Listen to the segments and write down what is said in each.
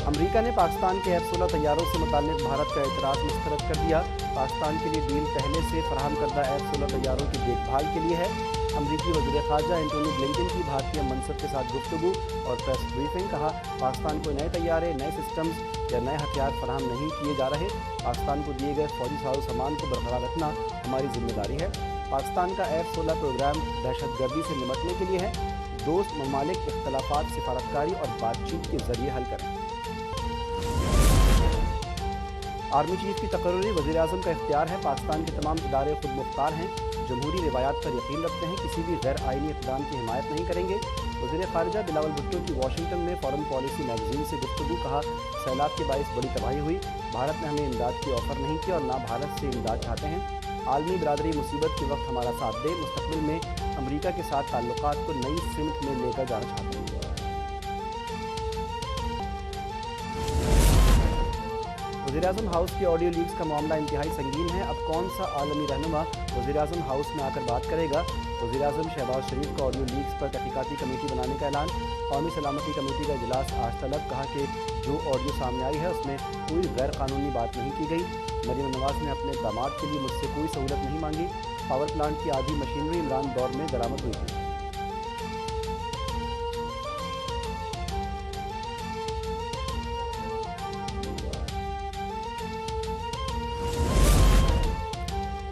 America ने पाकिस्तान के F-16 तैयारों से मुताल्लिक भारत का एतराज़ मुस्तरद कर दिया। पाकिस्तान के लिए डील पहले से फराहम करदा F-16 तैयारों की देखभाल के लिए है। अमरीकी वज़ीर ख़ारजा एंटोनी ब्लिंकन की भारतीय मनसब के साथ गुफ्तगू और प्रेस ब्रीफिंग। कहा, पाकिस्तान को नए तैयारे, नए सिस्टम्स या नए हथियार फराहम नहीं किए जा रहे। पाकिस्तान को दिए गए फौजी साजो सामान को बरकरार रखना हमारी जिम्मेदारी है। पाकिस्तान का F-16 प्रोग्राम दहशतगर्दी से निपटने के लिए है। दोस्त ममालिक इख्तलाफात सिफारतकारी और बातचीत के जरिए हल करें। आर्मी चीफ की तकर्री वज़ीर आज़म का इख्तियार है। पाकिस्तान के तमाम इदारे खुद मुख्तार हैं, जमहूरी रिवायात पर यकीन रखते हैं, किसी भी गैर आइनी इक़दाम की हिमायत नहीं करेंगे। वज़ीर ख़ारजा बिलावल भुट्टो की वाशिंगटन में फॉरेन पॉलिसी मैगज़ीन से गुफ्तगू। कहा, सैलाब के बाइस बड़ी तबाही हुई, भारत ने हमें इमदाद की ऑफ़र नहीं की और ना भारत से इमदाद चाहते हैं। आलमी बरादरी मुसीबत के वक्त हमारा साथ दे, मुस्तक़बिल में अमरीका के साथ ताल्लुकात को नई सिमत में लेकर जाना चाहते हैं। वज़ीर-ए-आज़म हाउस की ऑडियो लीक्स का मामला इंतहाई संगीन है। अब कौन सा आलमी रहनुमा वज़ीर-ए-आज़म हाउस में आकर बात करेगा? वज़ीर-ए-आज़म शहबाज शरीफ का ऑडियो लीक्स पर तहकीकाती कमेटी बनाने का ऐलान। कौमी सलामती कमेटी का इजलास आज तलब। कहा कि जो ऑडियो सामने आई है उसमें कोई गैर कानूनी बात नहीं की गई। मरीम नवाज़ ने अपने दामाद के लिए मुझसे कोई सहूलत नहीं मांगी। पावर प्लांट की आधी मशीनरी इमरान दौर में बरामद हुई थी।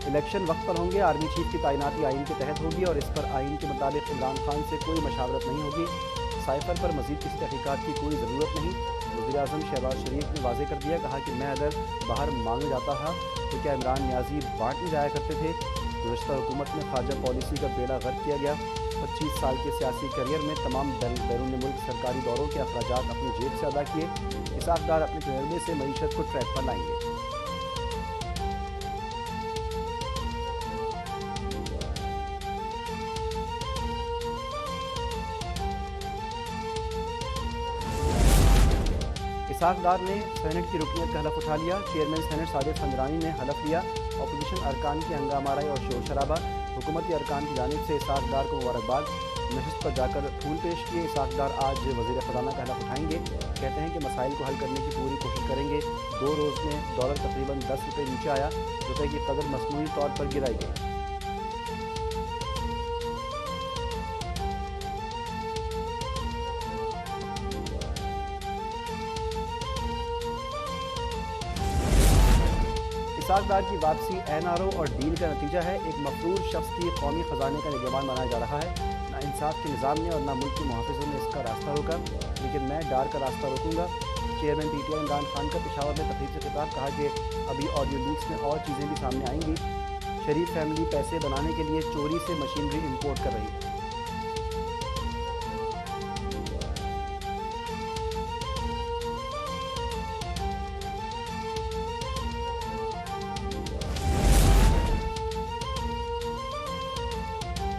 इलेक्शन वक्त पर होंगे। आर्मी चीफ की तैनाती आइन के तहत होगी और इस पर आइन के मुताबिक इमरान खान से कोई मशावरत नहीं होगी। साइफर पर मज़ीद किसी तहकीकात की कोई ज़रूरत नहीं। वज़ीर-ए-आज़म शहबाज शरीफ ने वाज़ेह कर दिया। कहा कि मैं अगर बाहर मांगने जाता था तो क्या इमरान नियाज़ी बांटने जाया करते थे? गुज़श्ता हुकूमत में खारजा पॉलिसी का बेड़ा गर्क किया गया। 25 साल के सियासी करियर में तमाम बैरून मुल्क सरकारी दौरों के अखराजात अपनी जेब से अदा किए। इसाक़ डार अपने तजर्बे से मईशत को ट्रैक पर लाएंगे। इसाक़ डार ने सेनेट की रुकनीत का हलफ उठा लिया। चेयरमैन सेनेट सादिक फंजरानी ने हलफ लिया। अपोजिशन अरकान की हंगामाराई और शोर शराबा। हुकूमती अरकान की जानिब से इसाक़ डार को मुबारकबाद। नशस्त पर जाकर फूल पेश किए। इसाक़ डार आज वज़ीर ख़ज़ाना का हलफ उठाएंगे। कहते हैं कि मसाइल को हल करने की पूरी कोशिश करेंगे। 2 रोज़ में डॉलर तकरीबन 10 रुपये नीचे आया। रुपये की कदर मसनूई तौर पर गिराई गई। इसाक़ डार की वापसी NRO और डील का नतीजा है। एक मफरूर शख्स की कौमी ख़जाने का निगरान बनाया जा रहा है। ना इंसाफ के निज़ाम ने और ना मुल्क के मुहाफ़िज़ों ने इसका रास्ता रोका, लेकिन मैं डार का रास्ता रोकूंगा। चेयरमैन PTI इमरान खान का पेशावर में तकरीब से खिताब। कहा कि अभी ऑडियो लीक्स में और चीज़ें भी सामने आएंगी। शरीफ फैमिली पैसे बनाने के लिए चोरी से मशीनरी इम्पोर्ट कर रही है।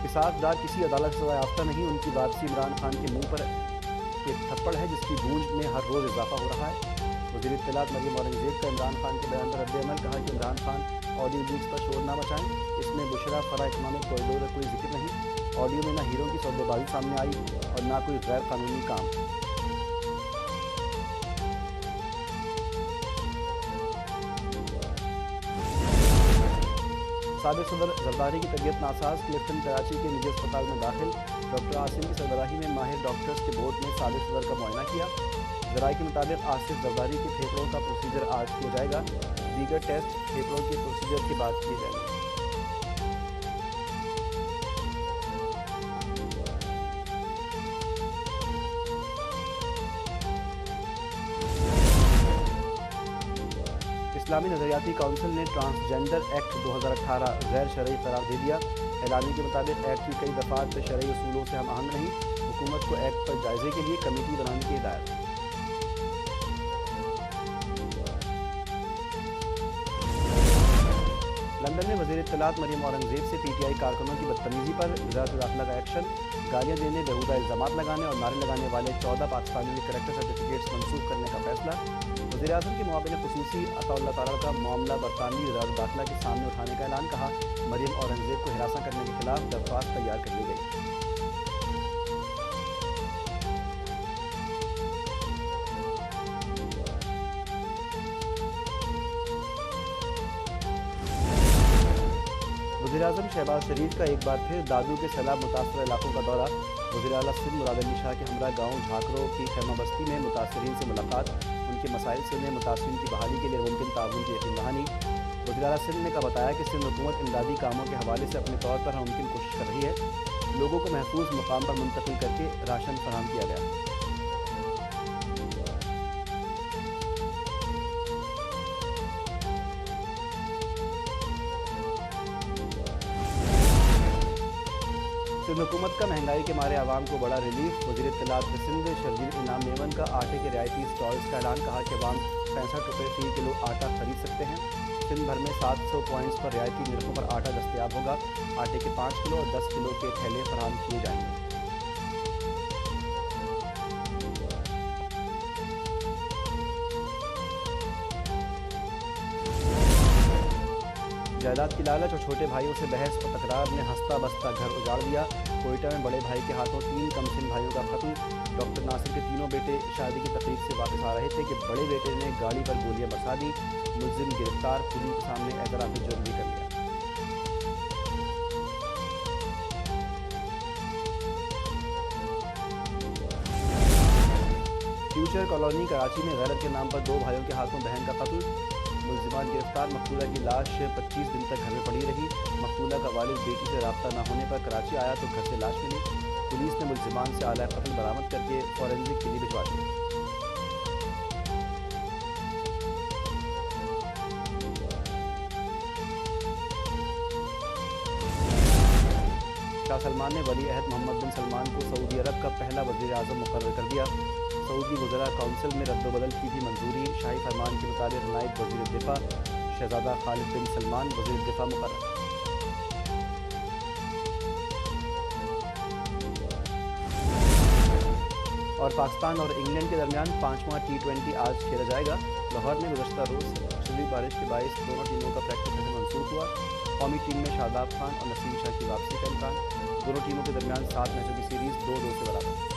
इसाक़ डार किसी अदालत से सज़ा याफ्ता नहीं। उनकी वापसी इमरान खान के मुंह पर एक थप्पड़ है जिसकी गूंज में हर रोज़ इजाफा हो रहा है। वज़ीर इत्तलात मरीम औरंगज़ेब का इमरान खान के बयान पर रद्द-ए-अमल। कहा कि इमरान खान ऑडियो लीक्स पर शोर ना मचाएं। इसमें बुशरा फरा इकनॉमिक कॉरिडोर का कोई जिक्र नहीं। ऑडियो में ना हीरों की सौदेबाजी सामने आई और ना कोई गैर कानूनी काम। साबिक़ सदर जरदारी की तबीयत नासाज। क्लिफ्टन कराची के निजी अस्पताल में दाखिल। डॉक्टर आसिम की सरबराही में माहिर डॉक्टर्स के बोर्ड ने साबिक़ सदर का मुआयना किया। ज़राए के मुताबिक आसिफ जरदारी के फेफड़ों का प्रोसीजर आज किया जाएगा। दीगर टेस्ट फेफड़ों के प्रोसीजर के बाद किए जाएंगे। इस्लामी नज़रियाती काउंसिल ने ट्रांसजेंडर एक्ट 2018 गैर शरई करार दे दिया। ऐलानी के मुताबिक एक्ट की कई दफ़ात शरई उसूलों से हम आहंग नहीं। हुकूमत को एक्ट पर जायजे के लिए कमेटी बनाने की हिदायत। लंदन में वज़ीर इत्तलात मरीम औरंगज़ेब से PTI कारकुनों की बदतमीज़ी पर वज़ारत दाखिला का एक्शन। गालियाँ देने, बेहुदा इल्ज़ामात लगाने और नारे लगाने वाले 14 पाकिस्तानियों के करैक्टर सर्टिफिकेट्स मनसूख करने का फैसला। वज़ीर-ए-आज़म के मुआविन ख़ुसूसी अताउल्लाह ताला का मामला बरतानवी वज़ारत दाखिला के सामने उठाने का ऐलान। कहा, मरीम औरंगज़ेब को हिरासत करने के खिलाफ दरख्वास्त तैयार कर ली गई। वज़ीर-ए-आज़म शहबाज शरीफ का एक बार फिर दादू के सैलाब मुतासर इलाकों का दौरा। वज़ीर आला सिंध मुराद अली शाह के हमरा गाँव झाकरों की खैमा बस्ती में मुतासरीन से मुलाकात, उनके मसाइल सुने, मुतासरीन की बहाली के लिए मुमकिन ताउन की यकीन दहानी। वज़ीर आला सिंध ने बताया कि सिंध हुकूमत इमदादी कामों के हवाले से अपने तौर पर हर मुमकिन कोशिश कर रही है। लोगों को महफूज मुकाम पर मुंतकिल करके राशन फराहम किया गया। सिंध हुकूमत का महंगाई के मारे आवाम को बड़ा रिलीफ। वज़ीर इत्तलात सिंध शर्जील इनाम मेमन का आटे के रियायती स्टॉल्स का ऐलान, कहा कि आवाम 65 रुपये फ़ी किलो आटा खरीद सकते हैं। सिंध भर में 700 पॉइंट्स पर रियायती निरखों पर आटा दस्तयाब होगा। आटे के 5 किलो और 10 किलो के थैले फराहम किए जाएंगे। जायदाद की लालच और छोटे भाइयों से बहस और तकरार ने हंसता बसता घर उजाड़ दिया। कोयटा में बड़े भाई के हाथों 3 कमसिन भाइयों का कत्ल। डॉक्टर नासिर के तीनों बेटे शादी की तकरीब से वापस आ रहे थे कि बड़े बेटे ने गाड़ी पर गोलियां बरसा दी। मुलजिम गिरफ्तार, पुलिस के सामने एतराफ़ जुर्म भी कर लिया। फ्यूचर कॉलोनी कराची में गैरत के नाम पर 2 भाइयों के हाथों बहन का कत्ल। मुलजिमान गिरफ्तार, मकतूला की लाश 25 दिन तक घर में पड़ी रही। मकतूला का वालिद बेटी से रब्ता न होने पर कराची आया तो घर से लाश मिली। पुलिस ने मुलजिमान से आला कत्ल बरामद करके फॉरेंसिक के लिए भिजवा दिया। शाह सलमान ने वली अहद मोहम्मद बिन सलमान को सऊदी अरब का पहला वज़ीर-ए-आज़म मुकर्रर कर दिया। सऊदी वज़रा काउंसिल में रद्द-ओ-बदल की भी मंजूरी। शाही फरमान के मुताबिक नायब वज़ीर दिफा शहजादा खालिद बिन सलमान वज़ीर दिफा मुकर्रर। और पाकिस्तान और इंग्लैंड के दरमियान 5वां T20 आज खेला जाएगा। लाहौर में गुज़श्ता रोज़ शुरू बारिश के बायस दोनों टीमों का प्रैक्टिस सेशन मनसूख हुआ। कौमी टीम में शादाब खान और नसीम शाह की वापसी का इम्कान। दोनों टीमों के दरमियान 7 मैचों की सीरीज़ 2-2 से बराबर।